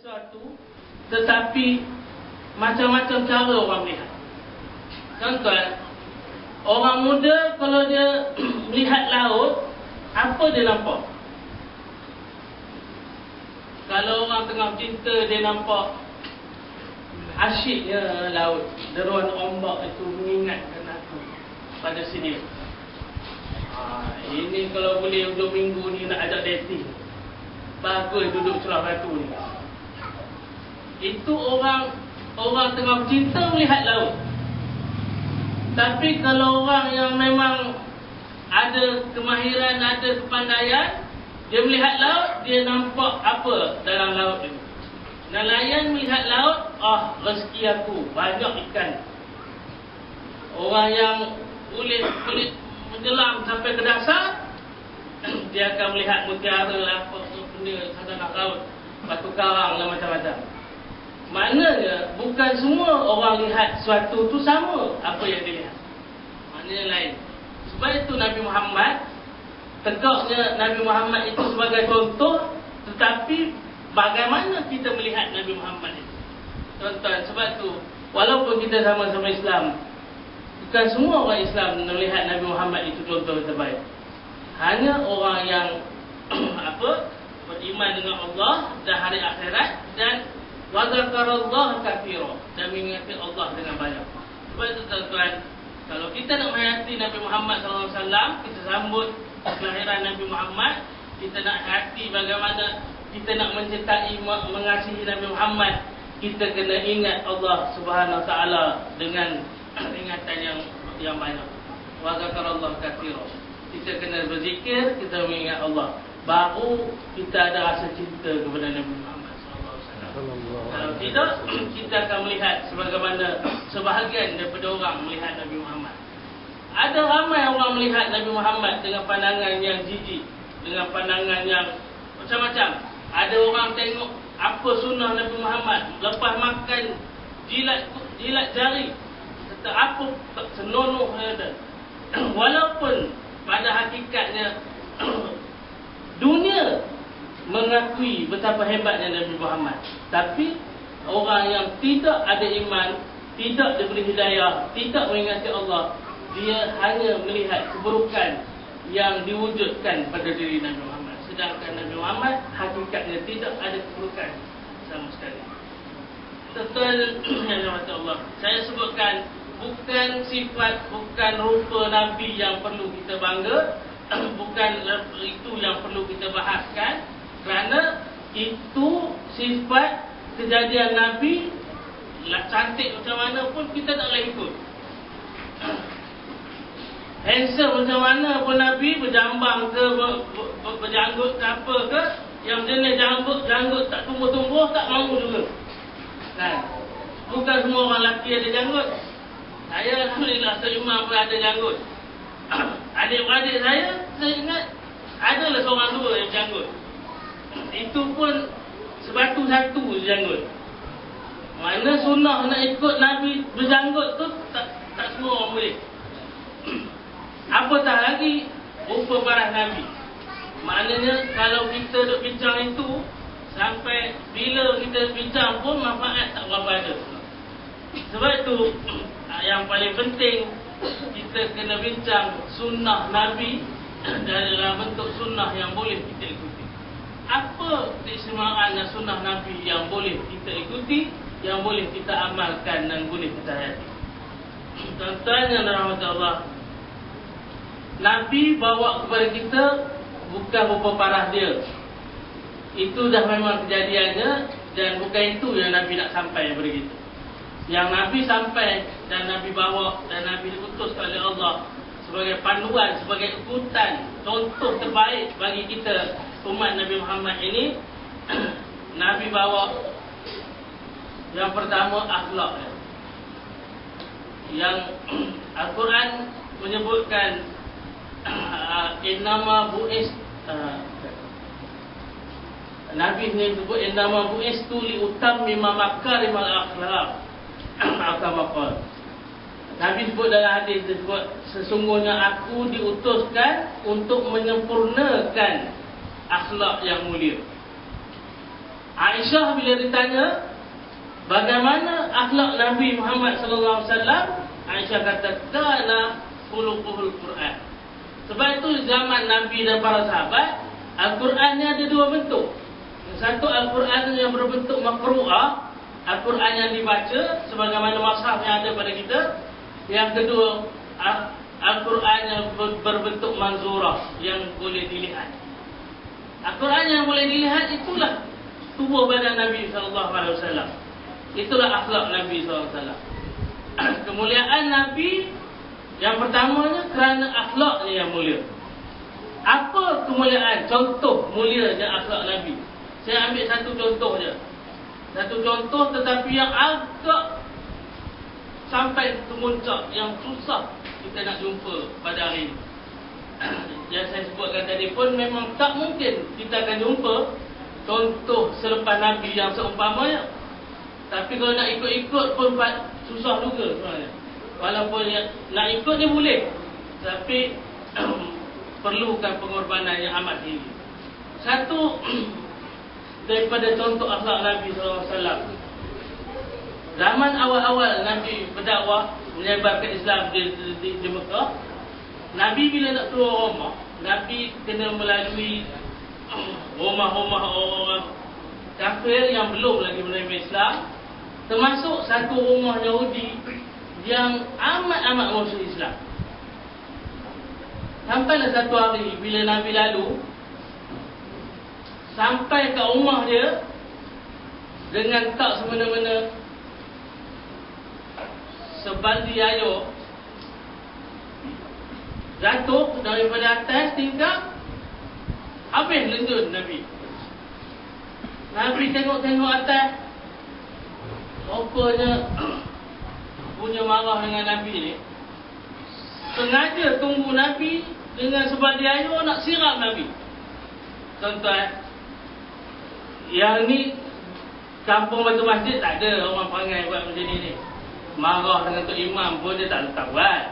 sesuatu, tetapi macam-macam cara orang melihat. Contoh, orang muda kalau dia melihat laut, apa dia nampak? Kalau orang tengah cinta, dia nampak asyiknya laut, deruan ombak itu mengingatkan aku pada sini. Ini kalau boleh hujung minggu ni nak ajak dating, bagus duduk celah batu ni. Itu orang tengah cinta melihat laut. Tapi kalau orang yang memang ada kemahiran, ada kepandaian, dia melihat laut, dia nampak apa dalam laut itu. Nelayan melihat laut, rezeki aku, banyak ikan. Orang yang boleh menyelam sampai ke dasar, dia akan melihat mutiara lah, apa benda khazanah laut, batu karang dan macam-macam. Maknanya bukan semua orang lihat sesuatu tu sama apa yang dia lihat. Maknanya lain. Sebab itu Nabi Muhammad, tegaknya Nabi Muhammad itu sebagai contoh, tetapi bagaimana kita melihat Nabi Muhammad itu. Tuan-tuan, sebab itu walaupun kita sama-sama Islam, bukan semua orang Islam melihat Nabi Muhammad itu contoh yang terbaik. Hanya orang yang beriman dengan Allah dan hari akhirat, dan wa dzakarallaha katsira, dan mengingati Allah dengan banyak. Sebab itu tuan-tuan, kalau kita nak menghayati Nabi Muhammad SAW, kita sambut kelahiran Nabi Muhammad, kita nak hati bagaimana kita nak mencintai, mengasihi Nabi Muhammad, kita kena ingat Allah Subhanahu Wa Taala dengan ingatan yang banyak. Wa dzakarallaha katsira. Kita kena berzikir, kita mengingat Allah, baru kita ada rasa cinta kepada Nabi Muhammad. Kalau tidak, kita akan melihat sebagaimana sebahagian daripada orang melihat Nabi Muhammad. Ada ramai orang melihat Nabi Muhammad dengan pandangan yang jijik, dengan pandangan yang macam-macam. Ada orang tengok apa sunnah Nabi Muhammad, lepas makan jilat jari, kata apa senonoh ada. Walaupun pada hakikatnya dunia mengakui betapa hebatnya Nabi Muhammad, tapi orang yang tidak ada iman, tidak diberi hidayah, tidak mengingati Allah, dia hanya melihat keburukan yang diwujudkan pada diri Nabi Muhammad. Sedangkan Nabi Muhammad hakikatnya tidak ada keburukan sama sekali. Tuan-tuan yang dirahmati Allah, saya sebutkan bukan sifat, bukan rupa Nabi yang perlu kita bangga, bukan itu yang perlu kita bahaskan, kerana itu sifat kejadian Nabi, cantik macam mana pun kita tak boleh ikut. Handsome macam mana pun Nabi, berjambang ke, berjanggut ke apa ke, yang jenis janggut tak tumbuh-tumbuh, tak mahu juga. Kan? Bukan semua orang lelaki ada janggut. Saya alhamdulillah seimam pun ada janggut. Adik-beradik saya ingat adalah seorang dua yang janggut. Itu pun sebatu satu janggut. Mana sunnah nak ikut Nabi berjanggut tu tak semua orang boleh. Apatah lagi rupa paras Nabi. Maknanya kalau kita duk bincang itu, sampai bila kita bincang pun manfaat tak berapa ada. Sebab itu yang paling penting, kita kena bincang sunnah Nabi dalam bentuk sunnah yang boleh kita ikuti. Apa keistimewaan dan sunnah Nabi yang boleh kita ikuti, yang boleh kita amalkan dan boleh kita hayati. Tuan-tuan yang dirahmati Allah, Nabi bawa kepada kita bukan rupa parah dia. Itu dah memang kejadiannya, dan bukan itu yang Nabi nak sampai kepada kita. Yang Nabi sampai dan Nabi bawa dan Nabi diutus oleh Allah sebagai panduan, sebagai ikutan, contoh terbaik bagi kita umat Nabi Muhammad ini. Nabi bawa yang pertama akhlak. Yang Al-Quran menyebutkan innama bu'is, Nabi ni sebut innama bu'istu li utammima makarimal akhlaq. Akhlaq. Nabi sebut dalam hadis, dia sebut sesungguhnya aku diutuskan untuk menyempurnakan akhlak yang mulia. Aisyah bila ditanya bagaimana akhlak Nabi Muhammad sallallahu alaihi wasallam, Aisyah kata kana khuluquhul Quran. Sebab itu zaman Nabi dan para sahabat, Al-Quran ni ada dua bentuk. Yang satu Al-Quran yang berbentuk maqru'ah, Al-Quran yang dibaca sebagaimana mushaf yang ada pada kita. Yang kedua Al-Quran yang berbentuk manzurah, yang boleh dilihat. Al-Quran yang boleh dilihat itulah tubuh badan Nabi SAW. Itulah akhlak Nabi SAW. Kemuliaan Nabi yang pertamanya kerana akhlaknya yang mulia. Apa kemuliaan? Contoh mulianya akhlak Nabi. Saya ambil satu contoh je. Satu contoh tetapi yang agak sampai ke puncak, yang susah kita nak jumpa pada hari ini. Yang saya sebutkan tadi pun memang tak mungkin kita akan jumpa contoh selepas Nabi yang seumpamanya. Tapi kalau nak ikut-ikut pun susah juga sebenarnya. Walaupun nak ikut dia boleh, tapi perlukan pengorbanan yang amat tinggi. Satu daripada contoh akhlak Nabi SAW, zaman awal-awal Nabi berdakwah menyebarkan Islam di Mekah, Nabi bila nak keluar rumah, Nabi kena melalui rumah-rumah orang kafir yang belum lagi menerima Islam, termasuk satu rumah Yahudi yang amat-amat musuh Islam. Sampailah satu hari bila Nabi lalu, sampai ke rumah dia dengan tak semena-mena sebaldi air jatuh daripada atas tingkap, habis lendun Nabi. Nabi tengok-tengok atas, rupanya punya marah dengan Nabi ni, sengaja tunggu Nabi dengan sebaldi air nak siram Nabi. Tuan-tuan, yang ni kampung Batu Masjid tak ada orang perangai buat macam ni. Marah dengan Tok Imam pun dia tak buat.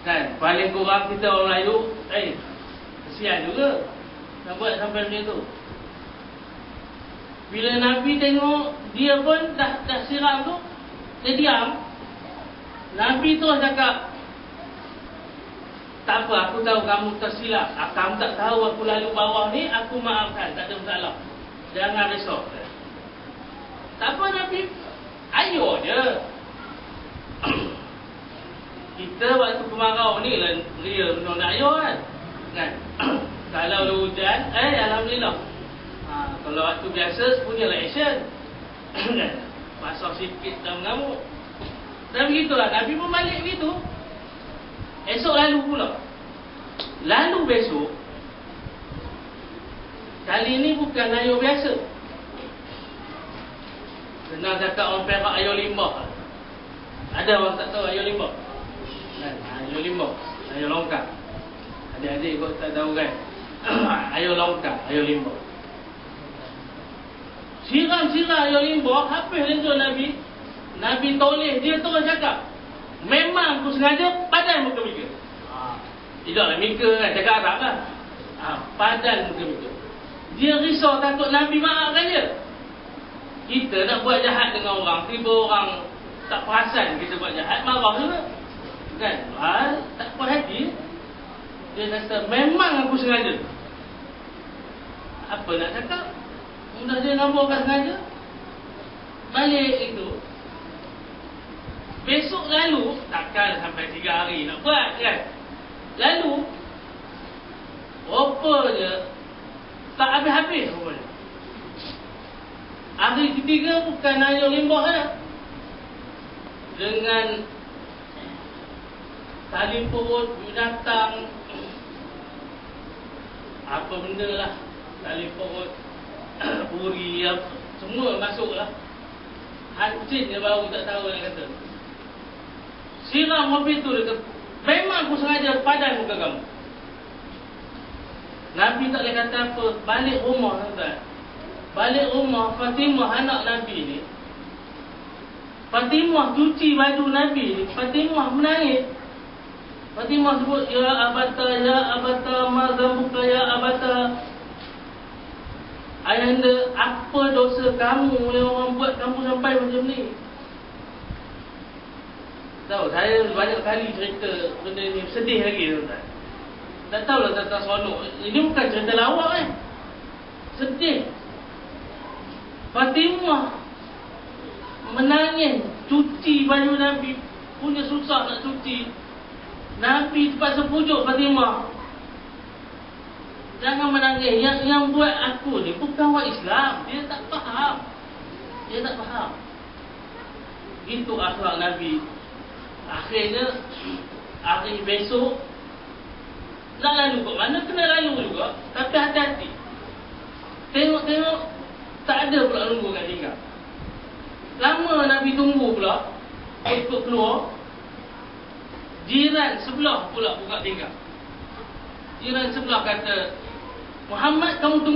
Kan, paling kurang kita orang Melayu, kesian juga nak buat sampai macam tu. Bila Nabi tengok dia pun dah siram tu, dia diam. Nabi terus cakap, tak apa, aku tahu kamu tersilap. Kamu tak tahu aku lalu bawah ni, aku maafkan, tak ada masalah. Jangan risau. Tak apa Nabi, ayo je. Kita waktu kemarau ni lah ria benar nak ayo kan. Kalau ada hujan, alhamdulillah. Kalau waktu biasa, punyalah action. Masuk sikit dah mengamuk. Dan begitulah, Nabi pun balik begitu. Esok lalu pula. Lalu besok, kali ni bukan air biasa. Senang cakap orang Perak air limbah. Ada orang tak tahu air limbah? Air limbah, air longkang. Adik-adik kau tak tahu kan? Air longkang, air limbah. Siram-siram air limbah, habis lendun Nabi. Nabi toleh, dia terus cakap, memang aku sengaja padan muka-muka. Tidaklah muka kan, cakap Arab lah. Padan muka-muka. Dia risau takut Nabi maafkan dia. Kita nak buat jahat dengan orang, tiba orang tak perasan kita buat jahat, marah juga. Kan? Tak puas hati. Dia kata, memang aku sengaja. Apa nak cakap? Mudah dia nampak sengaja. Balik itu, besok lalu, takkan sampai 3 hari nak buat kan. Lalu, rupanya tak habis-habis rupanya. Hari ketiga bukan air limbah dah. Dengan tali perut, binatang, apa benda lah, tali perut, uri, semua masuk lah. Hancin dia baru tak tahu nak kata. Siram mobil tu, dia kata, memang aku sengaja padan muka kamu. Nabi tak boleh kata apa. Balik rumah tuan-tuan. Balik rumah, Fatimah anak Nabi ni, Fatimah cuci baju Nabi ni, Fatimah menangis. Fatimah sebut, ya abata, ma zambuka ya abata. Ayahanda, apa dosa kamu yang orang buat kamu sampai macam ni. Tahu, saya banyak kali cerita benda ni, sedih lagi tuan-tuan. Tak tahulah tentang seronok. Ini bukan cerita lawak kan. Sedih. Fatimah menangis, cuci baju Nabi, punya susah nak cuci. Nabi terpaksa pujuk Fatimah, jangan menangis. Yang buat aku ni bukan orang Islam. Dia tak faham. Dia tak faham. Itu akhlak Nabi. Akhirnya hari besok nak lalu kat mana, kena lalu juga. Tapi hati-hati. Tengok-tengok tak ada pula nunggu kat tinggal. Lama Nabi tunggu pula, ikut keluar. Jiran sebelah pula buka tinggal. Jiran sebelah kata, Muhammad, kamu tunggu